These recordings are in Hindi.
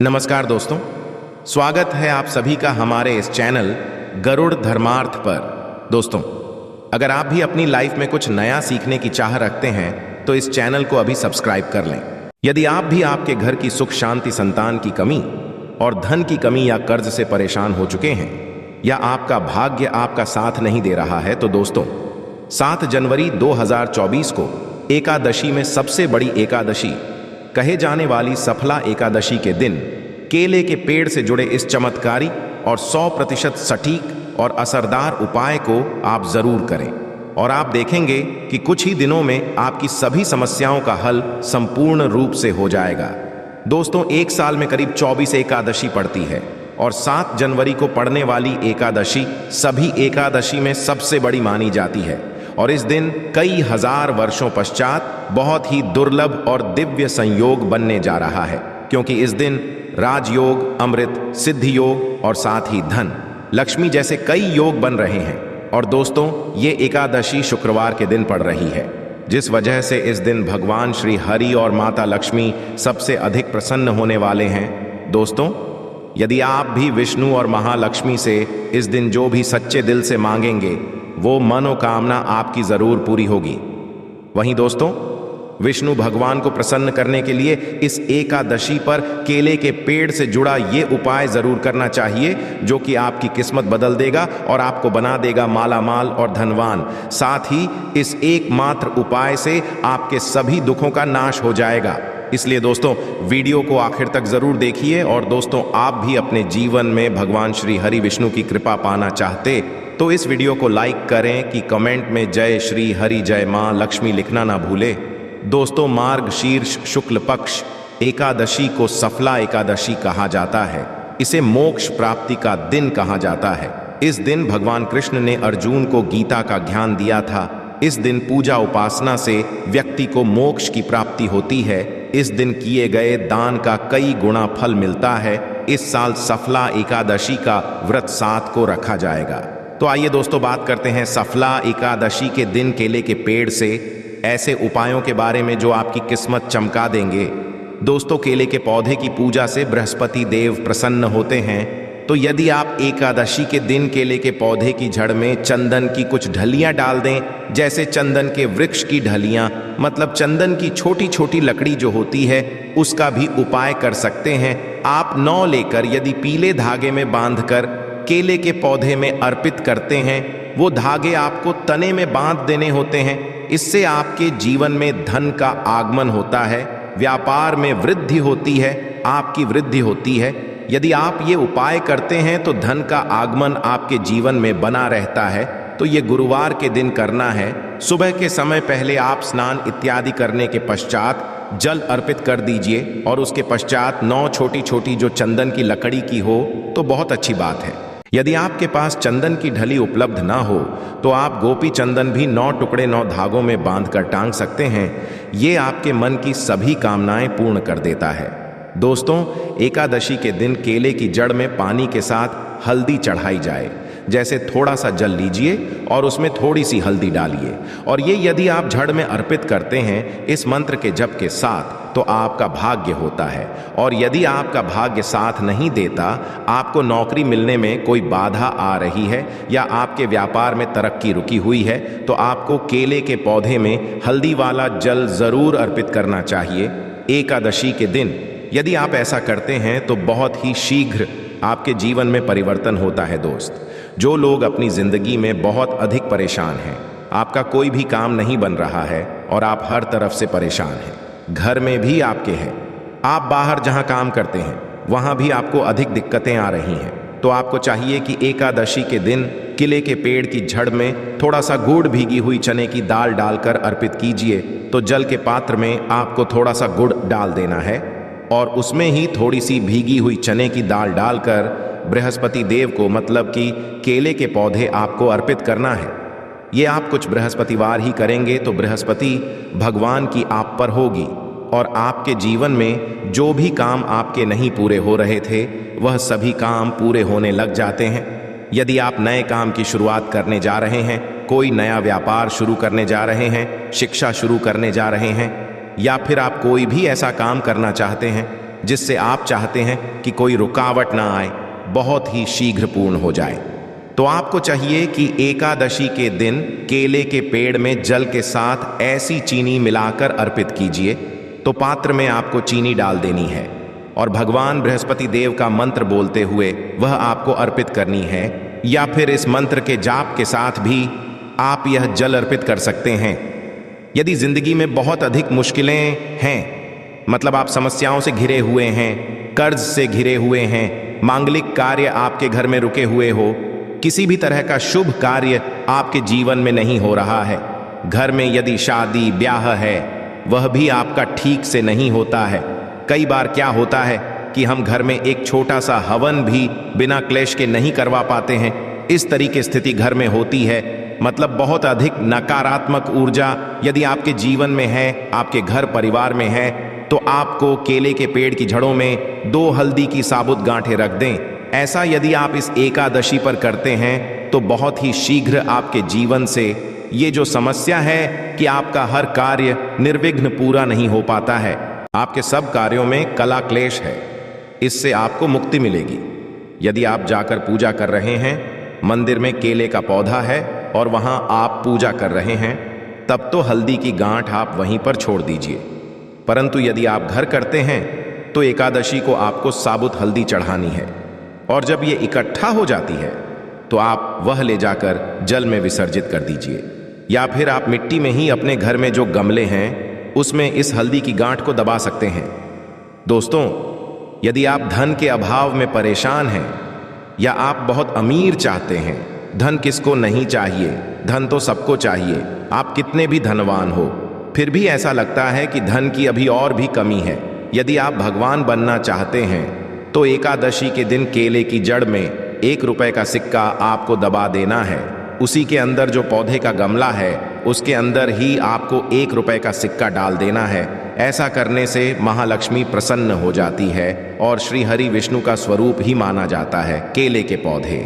नमस्कार दोस्तों, स्वागत है आप सभी का हमारे इस चैनल गरुड़ धर्मार्थ पर। दोस्तों, अगर आप भी अपनी लाइफ में कुछ नया सीखने की चाह रखते हैं तो इस चैनल को अभी सब्सक्राइब कर लें। यदि आप भी आपके घर की सुख शांति, संतान की कमी और धन की कमी या कर्ज से परेशान हो चुके हैं या आपका भाग्य आपका साथ नहीं दे रहा है तो दोस्तों, 7 जनवरी 2024 को एकादशी में सबसे बड़ी एकादशी कहे जाने वाली सफला एकादशी के दिन केले के पेड़ से जुड़े इस चमत्कारी और 100% सटीक और असरदार उपाय को आप जरूर करें और आप देखेंगे कि कुछ ही दिनों में आपकी सभी समस्याओं का हल संपूर्ण रूप से हो जाएगा। दोस्तों, एक साल में करीब 24 एकादशी पड़ती है और 7 जनवरी को पड़ने वाली एकादशी सभी एकादशी में सबसे बड़ी मानी जाती है और इस दिन कई हजार वर्षों पश्चात बहुत ही दुर्लभ और दिव्य संयोग बनने जा रहा है, क्योंकि इस दिन राजयोग, अमृत, सिद्धि योग और साथ ही धन, लक्ष्मी जैसे कई योग बन रहे हैं। और दोस्तों, ये एकादशी शुक्रवार के दिन पड़ रही है, जिस वजह से इस दिन भगवान श्री हरि और माता लक्ष्मी सबसे अधिक प्रसन्न होने वाले हैं। दोस्तों, यदि आप भी विष्णु और महालक्ष्मी से इस दिन जो भी सच्चे दिल से मांगेंगे वो मनोकामना आपकी जरूर पूरी होगी। वहीं दोस्तों, विष्णु भगवान को प्रसन्न करने के लिए इस एकादशी पर केले के पेड़ से जुड़ा ये उपाय जरूर करना चाहिए, जो कि आपकी किस्मत बदल देगा और आपको बना देगा मालामाल और धनवान। साथ ही इस एकमात्र उपाय से आपके सभी दुखों का नाश हो जाएगा। इसलिए दोस्तों, वीडियो को आखिर तक जरूर देखिए और दोस्तों, आप भी अपने जीवन में भगवान श्री हरि विष्णु की कृपा पाना चाहते तो इस वीडियो को लाइक करें कि कमेंट में जय श्री हरि जय मां लक्ष्मी लिखना ना भूले। दोस्तों, मार्ग शीर्ष शुक्ल पक्ष एकादशी को सफला एकादशी कहा जाता है। इसे मोक्ष प्राप्ति का दिन कहा जाता है। इस दिन भगवान कृष्ण ने अर्जुन को गीता का ज्ञान दिया था। इस दिन पूजा उपासना से व्यक्ति को मोक्ष की प्राप्ति होती है। इस दिन किए गए दान का कई गुना फल मिलता है। इस साल सफला एकादशी का व्रत 7 को रखा जाएगा। तो आइए दोस्तों, बात करते हैं सफला एकादशी के दिन केले के पेड़ से ऐसे उपायों के बारे में जो आपकी किस्मत चमका देंगे। दोस्तों, केले के पौधे की पूजा से बृहस्पति देव प्रसन्न होते हैं। तो यदि आप एकादशी के दिन केले के पौधे की जड़ में चंदन की कुछ ढलियां डाल दें, जैसे चंदन के वृक्ष की ढलियां, मतलब चंदन की छोटी छोटी लकड़ी जो होती है, उसका भी उपाय कर सकते हैं। आप 9 लेकर यदि पीले धागे में बांधकर केले के पौधे में अर्पित करते हैं, वो धागे आपको तने में बांध देने होते हैं। इससे आपके जीवन में धन का आगमन होता है, व्यापार में वृद्धि होती है, आपकी वृद्धि होती है। यदि आप ये उपाय करते हैं तो धन का आगमन आपके जीवन में बना रहता है। तो ये गुरुवार के दिन करना है। सुबह के समय पहले आप स्नान इत्यादि करने के पश्चात जल अर्पित कर दीजिए और उसके पश्चात 9 छोटी छोटी जो चंदन की लकड़ी की हो तो बहुत अच्छी बात है। यदि आपके पास चंदन की ढली उपलब्ध ना हो तो आप गोपी चंदन भी 9 टुकड़े 9 धागों में बांधकर टांग सकते हैं। ये आपके मन की सभी कामनाएं पूर्ण कर देता है। दोस्तों, एकादशी के दिन केले की जड़ में पानी के साथ हल्दी चढ़ाई जाए। जैसे थोड़ा सा जल लीजिए और उसमें थोड़ी सी हल्दी डालिए और ये यदि आप जड़ में अर्पित करते हैं इस मंत्र के जप के साथ, तो आपका भाग्य होता है। और यदि आपका भाग्य साथ नहीं देता, आपको नौकरी मिलने में कोई बाधा आ रही है या आपके व्यापार में तरक्की रुकी हुई है, तो आपको केले के पौधे में हल्दी वाला जल जरूर अर्पित करना चाहिए एकादशी के दिन। यदि आप ऐसा करते हैं तो बहुत ही शीघ्र आपके जीवन में परिवर्तन होता है। दोस्त, जो लोग अपनी जिंदगी में बहुत अधिक परेशान हैं, आपका कोई भी काम नहीं बन रहा है और आप हर तरफ से परेशान हैं, घर में भी आपके हैं, आप बाहर जहां काम करते हैं वहां भी आपको अधिक दिक्कतें आ रही हैं, तो आपको चाहिए कि एकादशी के दिन केले के पेड़ की जड़ में थोड़ा सा गुड़, भीगी हुई चने की दाल डालकर अर्पित कीजिए। तो जल के पात्र में आपको थोड़ा सा गुड़ डाल देना है और उसमें ही थोड़ी सी भीगी हुई चने की दाल डालकर बृहस्पति देव को, मतलब कि केले के पौधे आपको अर्पित करना है। ये आप कुछ बृहस्पतिवार ही करेंगे तो बृहस्पति भगवान की आप पर होगी और आपके जीवन में जो भी काम आपके नहीं पूरे हो रहे थे वह सभी काम पूरे होने लग जाते हैं। यदि आप नए काम की शुरुआत करने जा रहे हैं, कोई नया व्यापार शुरू करने जा रहे हैं, शिक्षा शुरू करने जा रहे हैं, या फिर आप कोई भी ऐसा काम करना चाहते हैं जिससे आप चाहते हैं कि कोई रुकावट ना आए, बहुत ही शीघ्र पूर्ण हो जाए। तो आपको चाहिए कि एकादशी के दिन केले के पेड़ में जल के साथ ऐसी चीनी मिलाकर अर्पित कीजिए। तो पात्र में आपको चीनी डाल देनी है और भगवान बृहस्पति देव का मंत्र बोलते हुए वह आपको अर्पित करनी है, या फिर इस मंत्र के जाप के साथ भी आप यह जल अर्पित कर सकते हैं। यदि जिंदगी में बहुत अधिक मुश्किलें हैं, मतलब आप समस्याओं से घिरे हुए हैं, कर्ज से घिरे हुए हैं, मांगलिक कार्य आपके घर में रुके हुए हो, किसी भी तरह का शुभ कार्य आपके जीवन में नहीं हो रहा है, घर में यदि शादी ब्याह है वह भी आपका ठीक से नहीं होता है। कई बार क्या होता है कि हम घर में एक छोटा सा हवन भी बिना क्लेश के नहीं करवा पाते हैं। इस तरीके स्थिति घर में होती है, मतलब बहुत अधिक नकारात्मक ऊर्जा यदि आपके जीवन में है, आपके घर परिवार में है, तो आपको केले के पेड़ की जड़ों में 2 हल्दी की साबुत गांठें रख दें। ऐसा यदि आप इस एकादशी पर करते हैं तो बहुत ही शीघ्र आपके जीवन से ये जो समस्या है कि आपका हर कार्य निर्विघ्न पूरा नहीं हो पाता है, आपके सब कार्यों में कला क्लेश है, इससे आपको मुक्ति मिलेगी। यदि आप जाकर पूजा कर रहे हैं, मंदिर में केले का पौधा है और वहां आप पूजा कर रहे हैं, तब तो हल्दी की गांठ आप वहीं पर छोड़ दीजिए। परंतु यदि आप घर करते हैं तो एकादशी को आपको साबुत हल्दी चढ़ानी है, और जब ये इकट्ठा हो जाती है तो आप वह ले जाकर जल में विसर्जित कर दीजिए, या फिर आप मिट्टी में ही अपने घर में जो गमले हैं उसमें इस हल्दी की गांठ को दबा सकते हैं। दोस्तों, यदि आप धन के अभाव में परेशान हैं या आप बहुत अमीर चाहते हैं, धन किसको नहीं चाहिए, धन तो सबको चाहिए, आप कितने भी धनवान हो, फिर भी ऐसा लगता है कि धन की अभी और भी कमी है। यदि आप भगवान बनना चाहते हैं तो एकादशी के दिन केले की जड़ में 1 रुपए का सिक्का आपको दबा देना है। उसी के अंदर जो पौधे का गमला है उसके अंदर ही आपको 1 रुपए का सिक्का डाल देना है। ऐसा करने से महालक्ष्मी प्रसन्न हो जाती है और श्री हरि विष्णु का स्वरूप ही माना जाता है केले के पौधे।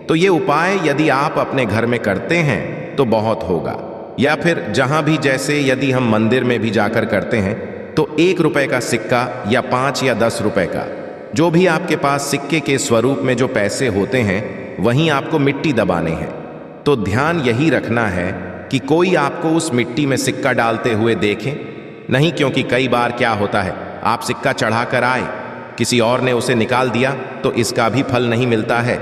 तो ये उपाय यदि आप अपने घर में करते हैं तो बहुत होगा, या फिर जहां भी, जैसे यदि हम मंदिर में भी जाकर करते हैं तो 1 रुपए का सिक्का या 5 या 10 रुपए का, जो भी आपके पास सिक्के के स्वरूप में जो पैसे होते हैं वहीं आपको मिट्टी दबाने हैं। तो ध्यान यही रखना है कि कोई आपको उस मिट्टी में सिक्का डालते हुए देखे नहीं, क्योंकि कई बार क्या होता है, आप सिक्का चढ़ाकर आए, किसी और ने उसे निकाल दिया तो इसका भी फल नहीं मिलता है।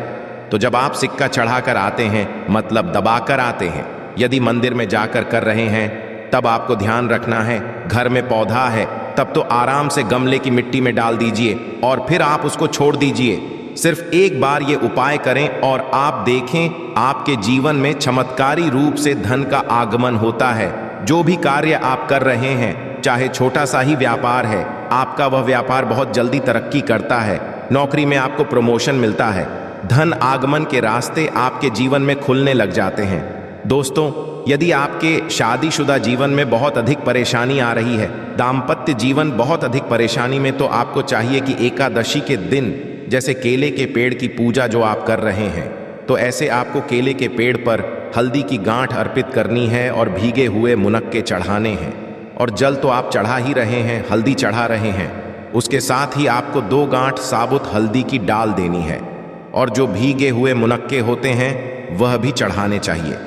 तो जब आप सिक्का चढ़ाकर आते हैं, मतलब दबाकर आते हैं, यदि मंदिर में जाकर कर रहे हैं, तब आपको ध्यान रखना है, घर में पौधा है तब तो आराम से गमले की मिट्टी में डाल दीजिए और फिर आप उसको छोड़ दीजिए। सिर्फ एक बार ये उपाय करें और आप देखें आपके जीवन में चमत्कारी रूप से धन का आगमन होता है। जो भी कार्य आप कर रहे हैं, चाहे छोटा सा ही व्यापार है, आपका वह व्यापार बहुत जल्दी तरक्की करता है। नौकरी में आपको प्रमोशन मिलता है, धन आगमन के रास्ते आपके जीवन में खुलने लग जाते हैं। दोस्तों, यदि आपके शादीशुदा जीवन में बहुत अधिक परेशानी आ रही है, दाम्पत्य जीवन बहुत अधिक परेशानी में, तो आपको चाहिए कि एकादशी के दिन जैसे केले के पेड़ की पूजा जो आप कर रहे हैं, तो ऐसे आपको केले के पेड़ पर हल्दी की गांठ अर्पित करनी है और भीगे हुए मुनक्के चढ़ाने हैं। और जल तो आप चढ़ा ही रहे हैं, हल्दी चढ़ा रहे हैं, उसके साथ ही आपको 2 गांठ साबुत हल्दी की डाल देनी है, और जो भीगे हुए मुनक्के होते हैं वह भी चढ़ाने चाहिए।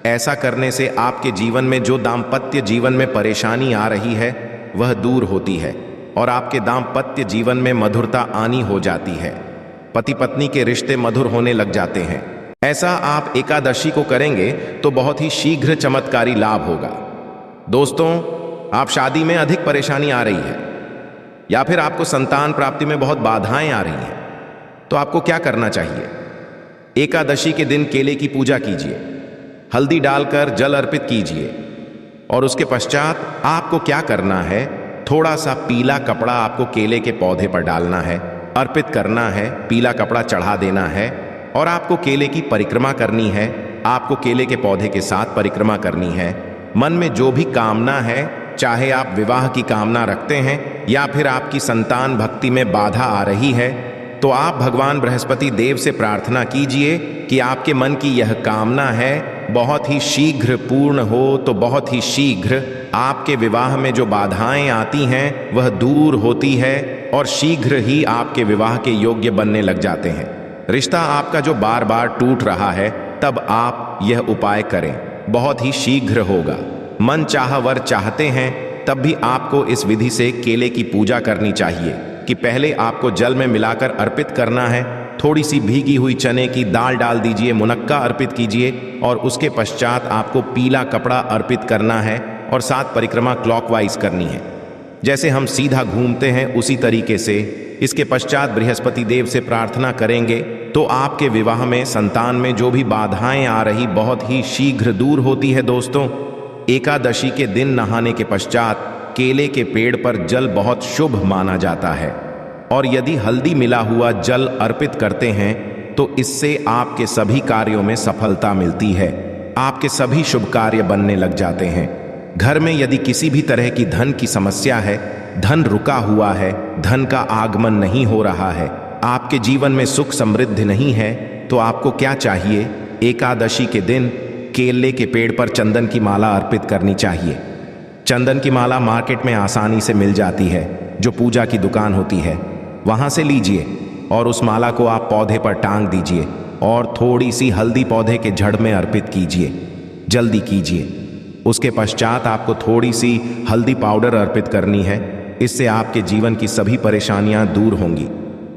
ऐसा करने से आपके जीवन में जो दाम्पत्य जीवन में परेशानी आ रही है वह दूर होती है और आपके दाम्पत्य जीवन में मधुरता आनी हो जाती है। पति पत्नी के रिश्ते मधुर होने लग जाते हैं। ऐसा आप एकादशी को करेंगे तो बहुत ही शीघ्र चमत्कारी लाभ होगा। दोस्तों, आप शादी में अधिक परेशानी आ रही है या फिर आपको संतान प्राप्ति में बहुत बाधाएं आ रही हैं, तो आपको क्या करना चाहिए? एकादशी के दिन केले की पूजा कीजिए, हल्दी डालकर जल अर्पित कीजिए, और उसके पश्चात आपको क्या करना है, थोड़ा सा पीला कपड़ा आपको केले के पौधे पर डालना है, अर्पित करना है, पीला कपड़ा चढ़ा देना है, और आपको केले की परिक्रमा करनी है। आपको केले के पौधे के साथ परिक्रमा करनी है। मन में जो भी कामना है, चाहे आप विवाह की कामना रखते हैं या फिर आपकी संतान भक्ति में बाधा आ रही है, तो आप भगवान बृहस्पति देव से प्रार्थना कीजिए कि आपके मन की यह कामना है बहुत ही शीघ्र पूर्ण हो तो बहुत ही शीघ्र आपके विवाह में जो बाधाएं आती हैं वह दूर होती है और शीघ्र ही आपके विवाह के योग्य बनने लग जाते हैं। रिश्ता आपका जो बार बार टूट रहा है, तब आप यह उपाय करें, बहुत ही शीघ्र होगा। मन चाह वर चाहते हैं, तब भी आपको इस विधि से केले की पूजा करनी चाहिए कि पहले आपको जल में मिलाकर अर्पित करना है। थोड़ी सी भीगी हुई चने की दाल डाल दीजिए, मुनक्का अर्पित कीजिए और उसके पश्चात आपको पीला कपड़ा अर्पित करना है और 7 परिक्रमा क्लॉकवाइज करनी है। जैसे हम सीधा घूमते हैं उसी तरीके से इसके पश्चात बृहस्पति देव से प्रार्थना करेंगे तो आपके विवाह में, संतान में जो भी बाधाएं आ रही बहुत ही शीघ्र दूर होती है। दोस्तों, एकादशी के दिन नहाने के पश्चात केले के पेड़ पर जल बहुत शुभ माना जाता है और यदि हल्दी मिला हुआ जल अर्पित करते हैं तो इससे आपके सभी कार्यों में सफलता मिलती है, आपके सभी शुभ कार्य बनने लग जाते हैं। घर में यदि किसी भी तरह की धन की समस्या है, धन रुका हुआ है, धन का आगमन नहीं हो रहा है, आपके जीवन में सुख समृद्धि नहीं है, तो आपको क्या चाहिए? एकादशी के दिन केले के पेड़ पर चंदन की माला अर्पित करनी चाहिए। चंदन की माला मार्केट में आसानी से मिल जाती है, जो पूजा की दुकान होती है वहां से लीजिए और उस माला को आप पौधे पर टांग दीजिए और थोड़ी सी हल्दी पौधे के जड़ में अर्पित कीजिए। जल्दी कीजिए। उसके पश्चात आपको थोड़ी सी हल्दी पाउडर अर्पित करनी है। इससे आपके जीवन की सभी परेशानियां दूर होंगी।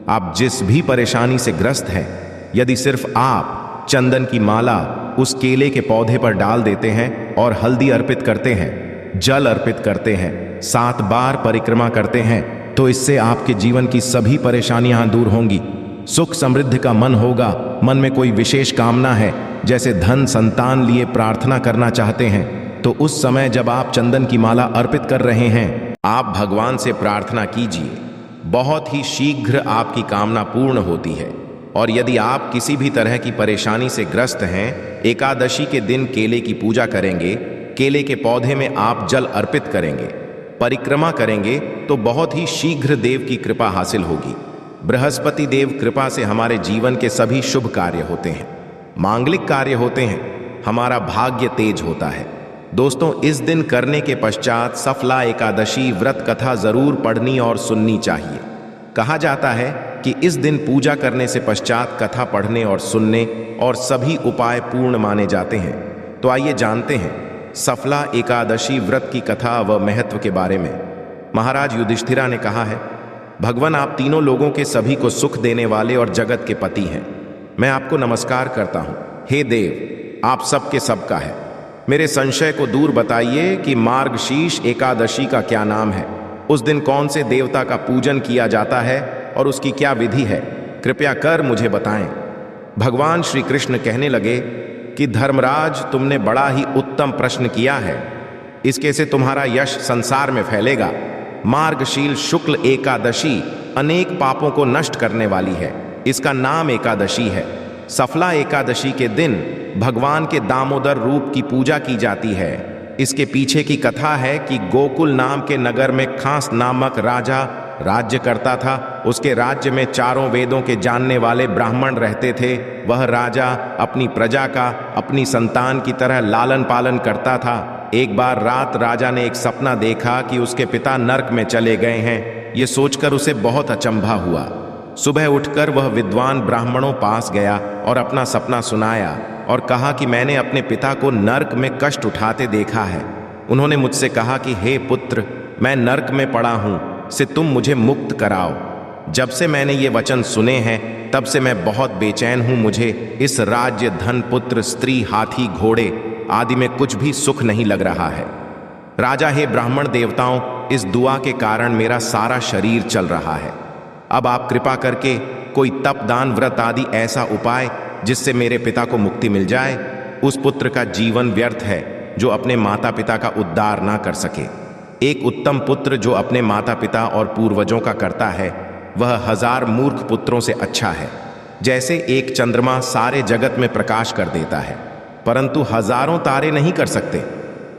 आप जिस भी परेशानी से ग्रस्त हैं, यदि सिर्फ आप चंदन की माला उस केले के पौधे पर डाल देते हैं और हल्दी अर्पित करते हैं, जल अर्पित करते हैं, 7 बार परिक्रमा करते हैं, तो इससे आपके जीवन की सभी परेशानियां दूर होंगी। सुख समृद्धि का मन होगा। मन में कोई विशेष कामना है, जैसे धन, संतान लिए प्रार्थना करना चाहते हैं, तो उस समय जब आप चंदन की माला अर्पित कर रहे हैं, आप भगवान से प्रार्थना कीजिए। बहुत ही शीघ्र आपकी कामना पूर्ण होती है। और यदि आप किसी भी तरह की परेशानी से ग्रस्त हैं, एकादशी के दिन केले की पूजा करेंगे, केले के पौधे में आप जल अर्पित करेंगे, परिक्रमा करेंगे, तो बहुत ही शीघ्र देव की कृपा हासिल होगी। बृहस्पति देव कृपा से हमारे जीवन के सभी शुभ कार्य होते हैं, मांगलिक कार्य होते हैं, हमारा भाग्य तेज होता है। दोस्तों, इस दिन करने के पश्चात सफला एकादशी व्रत कथा जरूर पढ़नी और सुननी चाहिए। कहा जाता है कि इस दिन पूजा करने से पश्चात कथा पढ़ने और सुनने और सभी उपाय पूर्ण माने जाते हैं। तो आइए जानते हैं सफला एकादशी व्रत की कथा व महत्व के बारे में। महाराज युधिष्ठिरा ने कहा है, भगवान आप तीनों लोगों के सभी को सुख देने वाले और जगत के पति हैं। मैं आपको नमस्कार करता हूँ। हे देव, आप सबके सबका है। मेरे संशय को दूर बताइए कि मार्गशीर्ष एकादशी का क्या नाम है, उस दिन कौन से देवता का पूजन किया जाता है और उसकी क्या विधि है, कृपया कर मुझे बताएं। भगवान श्री कृष्ण कहने लगे कि धर्मराज, तुमने बड़ा ही उत्तम प्रश्न किया है। इसके से तुम्हारा यश संसार में फैलेगा। मार्गशीर्ष शुक्ल एकादशी अनेक पापों को नष्ट करने वाली है। इसका नाम एकादशी है। सफला एकादशी के दिन भगवान के दामोदर रूप की पूजा की जाती है। इसके पीछे की कथा है कि गोकुल नाम के नगर में खास नामक राजा राज्य करता था। उसके राज्य में चारों वेदों के जानने वाले ब्राह्मण रहते थे। वह राजा अपनी प्रजा का अपनी संतान की तरह लालन पालन करता था। एक बार रात राजा ने एक सपना देखा कि उसके पिता नरक में चले गए हैं। ये सोचकर उसे बहुत अचंभा हुआ। सुबह उठकर वह विद्वान ब्राह्मणों पास गया और अपना सपना सुनाया और कहा कि मैंने अपने पिता को नरक में कष्ट उठाते देखा है। उन्होंने मुझसे कहा कि हे पुत्र, मैं नरक में पड़ा हूँ, से तुम मुझे मुक्त कराओ। जब से मैंने ये वचन सुने हैं, तब से मैं बहुत बेचैन हूँ। मुझे इस राज्य, धन, पुत्र, स्त्री, हाथी, घोड़े आदि में कुछ भी सुख नहीं लग रहा है। राजा, हे ब्राह्मण देवताओं, इस दुआ के कारण मेरा सारा शरीर चल रहा है। अब आप कृपा करके कोई तप, दान, व्रत आदि ऐसा उपाय जिससे मेरे पिता को मुक्ति मिल जाए। उस पुत्र का जीवन व्यर्थ है जो अपने माता पिता का उद्धार ना कर सके। एक उत्तम पुत्र जो अपने माता पिता और पूर्वजों का करता है, वह 1000 मूर्ख पुत्रों से अच्छा है। जैसे एक चंद्रमा सारे जगत में प्रकाश कर देता है, परंतु हजारों तारे नहीं कर सकते।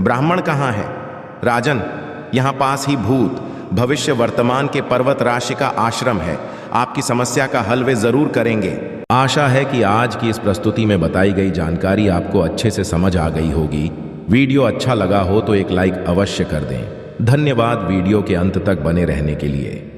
ब्राह्मण कहाँ है? राजन, यहाँ पास ही भूत, भविष्य, वर्तमान के पर्वत राशि का आश्रम है। आपकी समस्या का हल वे जरूर करेंगे। आशा है कि आज की इस प्रस्तुति में बताई गई जानकारी आपको अच्छे से समझ आ गई होगी। वीडियो अच्छा लगा हो तो एक लाइक अवश्य कर दें। धन्यवाद वीडियो के अंत तक बने रहने के लिए।